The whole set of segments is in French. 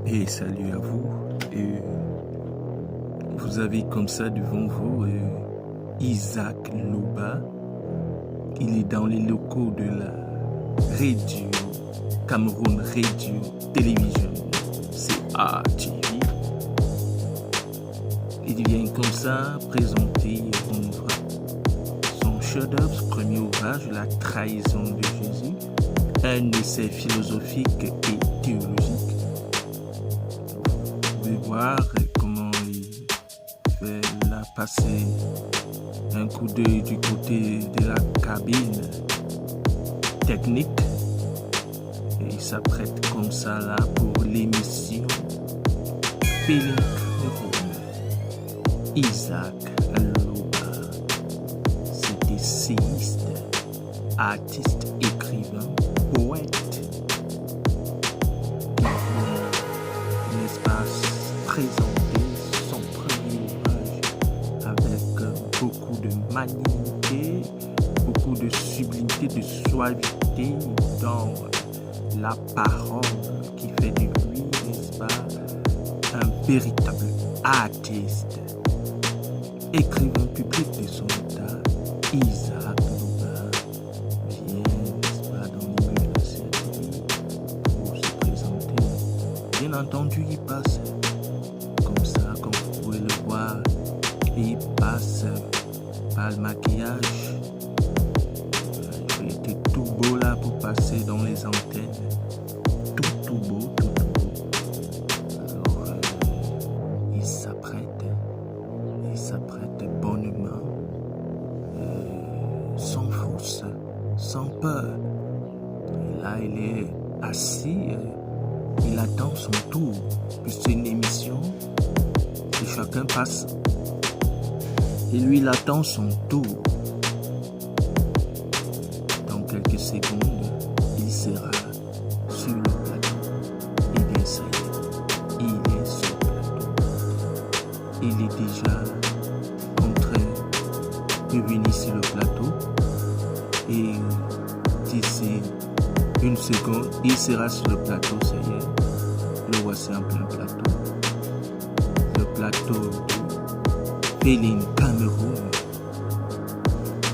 Et salut à vous. Et vous avez comme ça devant vous Isaac Loba. Il est dans les locaux de la radio, Cameroun Radio Télévision, CATV. Il vient comme ça présenter son chef-d'œuvre, premier ouvrage, La trahison de Jésus, un essai philosophique et théologique. Vous pouvez voir comment il fait là passer un coup d'œil du côté de la cabine technique et il s'apprête comme ça là pour l'émission Feeling Cameroun. Isaac Loba, c'est essayiste, artiste, écrivain, poète qui vient, n'est-ce pas, présenter son premier ouvrage avec beaucoup de magnanimité, beaucoup de sublimité, de suavité dans la parole qui fait de lui, n'est-ce pas, un véritable artiste, écrivain public de son état. Isaac Loba vient, n'est-ce pas, dans les murs de la CATV pour se présenter. Bien entendu, il passe comme ça, comme vous pouvez le voir, et il passe par le maquillage. Il était tout beau là pour passer dans les antennes. Tout beau, tout beau. Alors, il s'apprête bonnement, sans fausse, sans peur. Et là, il est assis, il attend son tour. Puis c'est une émission et chacun passe. Et lui, il attend son tour. Dans quelques secondes, il sera sur le plateau. Et bien ça y est, il est sur le plateau. Il est déjà en train de venir sur le plateau. Et d'ici une seconde, il sera sur le plateau, ça y est. Le voici en plein plateau. Le plateau de Feeling Cameroun.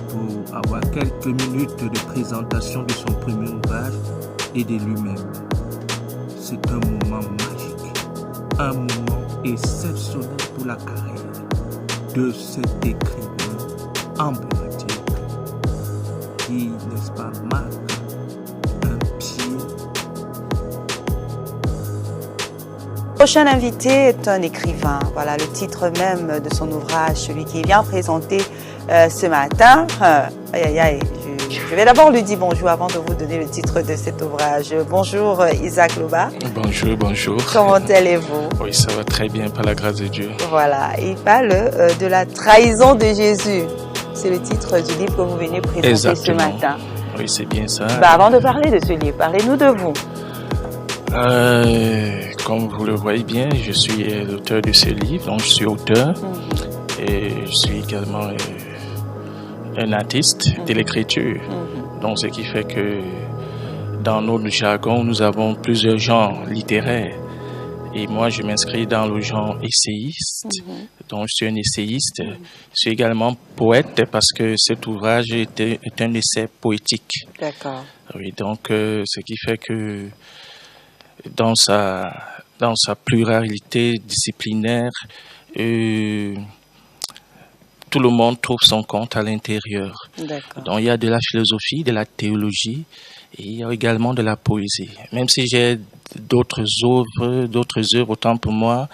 Pour avoir quelques minutes de présentation de son premier ouvrage et de lui-même. C'est un moment magique, un moment exceptionnel pour la carrière de cet écrivain emblématique qui, n'est-ce pas, marque un pied. Prochain invité est un écrivain. Voilà le titre même de son ouvrage, celui qui vient présenter ce matin. Je vais d'abord lui dire bonjour avant de vous donner le titre de cet ouvrage. Bonjour Isaac Loba. Bonjour. Comment allez-vous? Oui, ça va très bien par la grâce de Dieu. Voilà, il parle de la trahison de Jésus. C'est le titre du livre que vous venez présenter ce matin. Oui, c'est bien ça. Avant de parler de ce livre, parlez-nous de vous. Comme vous le voyez bien, je suis l'auteur de ce livre, donc je suis auteur et je suis également un artiste de l'écriture. Donc ce qui fait que dans notre jargon, nous avons plusieurs genres littéraires. Et moi, je m'inscris dans le genre essayiste. Donc, je suis un essayiste. Je suis également poète parce que cet ouvrage est un essai poétique. D'accord. Oui, donc, ce qui fait que dans sa pluralité disciplinaire, tout le monde trouve son compte à l'intérieur. D'accord. Donc, il y a de la philosophie, de la théologie, et il y a également de la poésie. Même si j'ai d'autres œuvres, autant pour moi,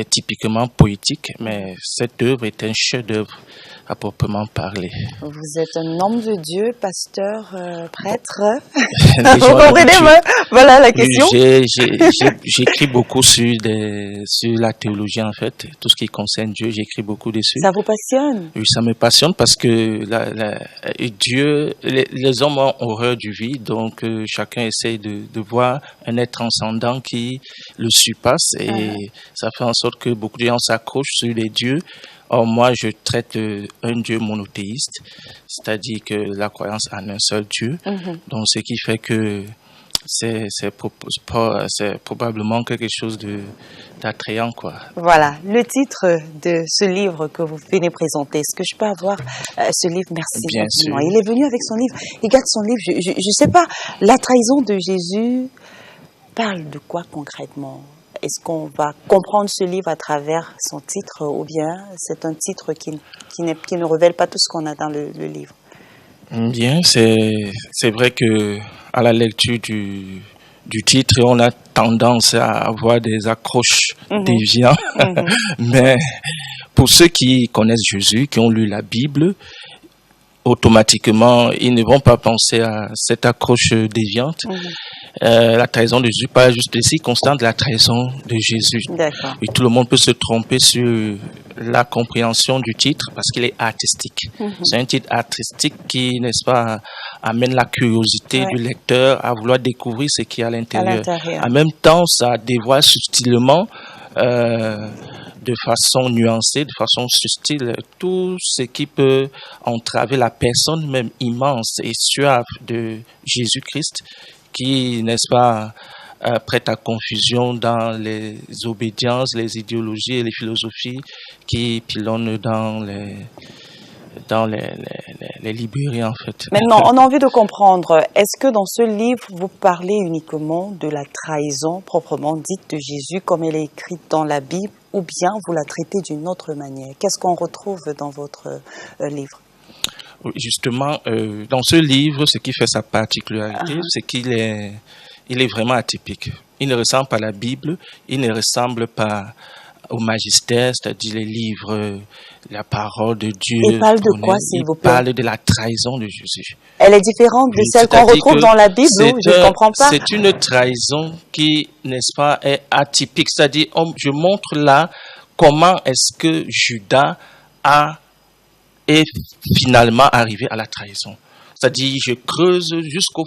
typiquement poétiques, mais cette œuvre est un chef-d'œuvre à proprement parler. Vous êtes un homme de Dieu, pasteur, prêtre. Vous comprenez, voilà la question. J'écris beaucoup sur la théologie, en fait. Tout ce qui concerne Dieu, j'écris beaucoup dessus. Ça vous passionne? Oui, ça me passionne parce que Dieu, les hommes ont horreur du vide, donc chacun essaie de voir un être transcendant qui le surpasse et ça fait en sorte que beaucoup de gens s'accrochent sur les dieux. Or, moi, je traite un Dieu monothéiste, c'est-à-dire que la croyance en un seul Dieu. Donc, ce qui fait que c'est probablement quelque chose d'attrayant, quoi. Voilà, le titre de ce livre que vous venez présenter. Est-ce que je peux avoir ce livre? Merci. Bien sûr. Il est venu avec son livre. Il garde son livre. Je ne sais pas, la trahison de Jésus parle de quoi concrètement? Est-ce qu'on va comprendre ce livre à travers son titre ou bien c'est un titre qui ne révèle pas tout ce qu'on a dans le livre? Bien, c'est vrai que à la lecture du titre, on a tendance à avoir des accroches déviantes. Mais pour ceux qui connaissent Jésus, qui ont lu la Bible, automatiquement, ils ne vont pas penser à cette accroche déviante. La trahison de Jésus parle juste des circonstances de la trahison de Jésus. D'accord. Et tout le monde peut se tromper sur la compréhension du titre parce qu'il est artistique. C'est un titre artistique qui, n'est-ce pas, amène la curiosité du lecteur à vouloir découvrir ce qu'il y a à l'intérieur. En même temps, ça dévoile subtilement, de façon nuancée, de façon subtile, tout ce qui peut entraver la personne même immense et suave de Jésus-Christ, qui, n'est-ce pas, prête à confusion dans les obédiences, les idéologies et les philosophies qui pilonnent dans les librairies, en fait. Maintenant, on a envie de comprendre, est-ce que dans ce livre, vous parlez uniquement de la trahison proprement dite de Jésus, comme elle est écrite dans la Bible, ou bien vous la traitez d'une autre manière? Qu'est-ce qu'on retrouve dans votre livre? Justement, dans ce livre, ce qui fait sa particularité, c'est qu'il est vraiment atypique. Il ne ressemble pas à la Bible, il ne ressemble pas au magistère, c'est-à-dire les livres, la parole de Dieu. Il parle de quoi, s'il vous plaît? Il parle de la trahison de Jésus. Elle est différente de celle qu'on retrouve dans la Bible, je ne comprends pas. C'est une trahison qui, n'est-ce pas, est atypique. C'est-à-dire, je montre là comment est-ce que Judas est finalement arrivé à la trahison. C'est-à-dire, je creuse jusqu'aux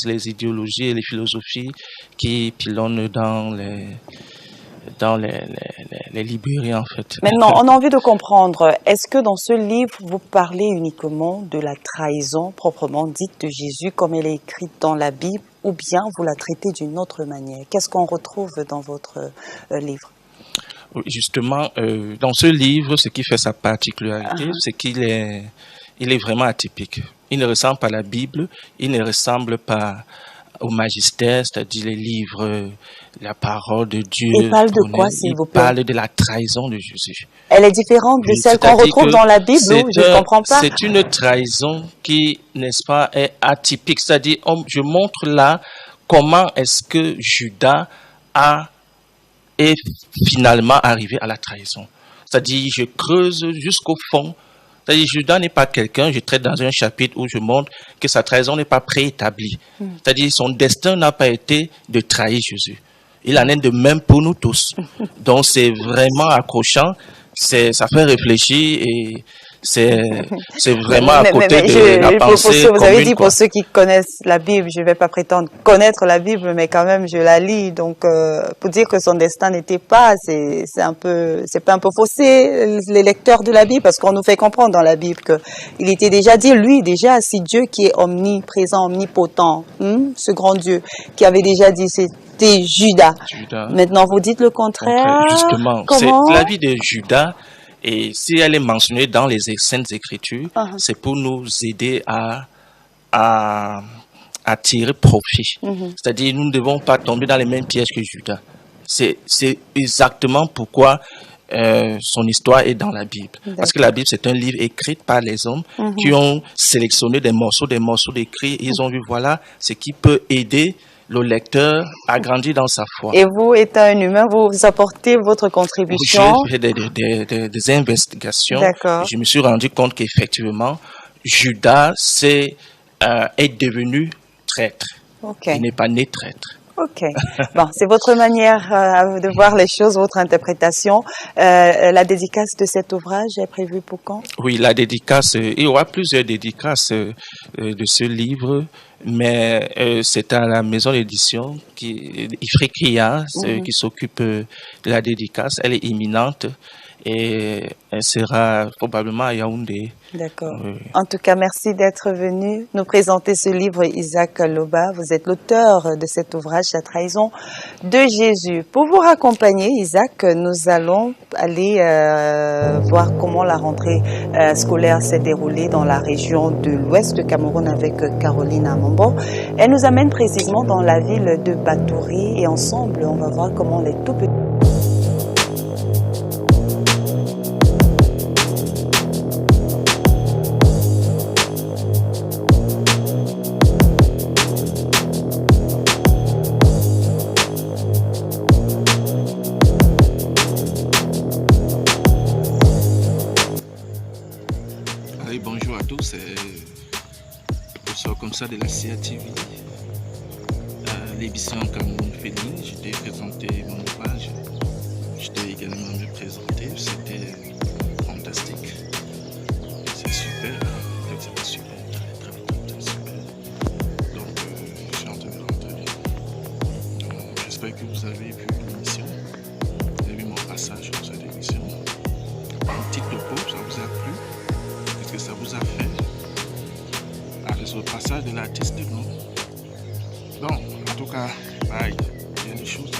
les idéologies et les philosophies qui pilonnent dans les librairies, en fait. Maintenant, on a envie de comprendre, est-ce que dans ce livre, vous parlez uniquement de la trahison proprement dite de Jésus, comme elle est écrite dans la Bible, ou bien vous la traitez d'une autre manière? Qu'est-ce qu'on retrouve dans votre livre? Justement, dans ce livre, ce qui fait sa particularité, c'est qu'il est vraiment atypique. Il ne ressemble pas à la Bible, il ne ressemble pas au magistère, c'est-à-dire les livres, la parole de Dieu. Il parle de quoi, s'il vous plaît? Il parle de la trahison de Jésus. Elle est différente de celle qu'on retrouve dans la Bible, je ne comprends pas. C'est une trahison qui, n'est-ce pas, est atypique. C'est-à-dire, je montre là comment est-ce que Judas est finalement arrivé à la trahison. C'est-à-dire, je creuse jusqu'au fond. C'est-à-dire, Judas n'est pas quelqu'un, je traite dans un chapitre où je montre que sa trahison n'est pas préétablie. C'est-à-dire, son destin n'a pas été de trahir Jésus. Il en est de même pour nous tous. Donc, c'est vraiment accrochant, ça fait réfléchir et c'est vraiment à côté de la pensée commune. Vous avez dit pour ceux qui connaissent la Bible, je ne vais pas prétendre connaître la Bible, mais quand même je la lis. Donc pour dire que son destin n'était pas, c'est pas un peu faussé les lecteurs de la Bible, parce qu'on nous fait comprendre dans la Bible que il était déjà dit, lui déjà, si Dieu qui est omniprésent, omnipotent, ce grand Dieu qui avait déjà dit, c'était Judas. Maintenant vous dites le contraire. Justement, c'est la vie de Judas. Et si elle est mentionnée dans les Saintes Écritures, c'est pour nous aider à tirer profit. C'est-à-dire, nous ne devons pas tomber dans les mêmes pièges que Judas. C'est exactement pourquoi son histoire est dans la Bible. Parce que la Bible, c'est un livre écrit par les hommes qui ont sélectionné des morceaux d'écrits. Ils ont vu, voilà, ce qui peut aider le lecteur a grandi dans sa foi. Et vous, étant un humain, vous apportez votre contribution? J'ai fait des investigations. D'accord. Je me suis rendu compte qu'effectivement, Judas est devenu traître. Il n'est pas né traître. Ok. Bon, c'est votre manière de voir les choses, votre interprétation. La dédicace de cet ouvrage est prévue pour quand? Oui, la dédicace, il y aura plusieurs dédicaces de ce livre, mais c'est à la maison d'édition Ifrikria qui s'occupe de la dédicace. Elle est imminente et elle sera probablement à Yaoundé. D'accord. Oui. En tout cas, merci d'être venu nous présenter ce livre, Isaac Loba. Vous êtes l'auteur de cet ouvrage, La trahison de Jésus. Pour vous raccompagner, Isaac, nous allons aller voir comment la rentrée scolaire s'est déroulée dans la région de l'ouest du Cameroun avec Caroline Amambo. Elle nous amène précisément dans la ville de Batouri et ensemble, on va voir comment les tout petits... Bonjour à tous, je sors comme ça de la CATV, l'émission Cameroun Féline. Je t'ai présenté mon ouvrage, je t'ai également me présenté, c'était fantastique, c'est super, c'était super, très super, donc je suis en train de rentrer. J'espère que vous avez vu l'émission, vous avez vu mon passage sur cette émission, un petit topo, ça vous a plu? Qu'est-ce que ça vous a fait avec ce passage de l'artiste de nous? Donc, en tout cas, il y a des choses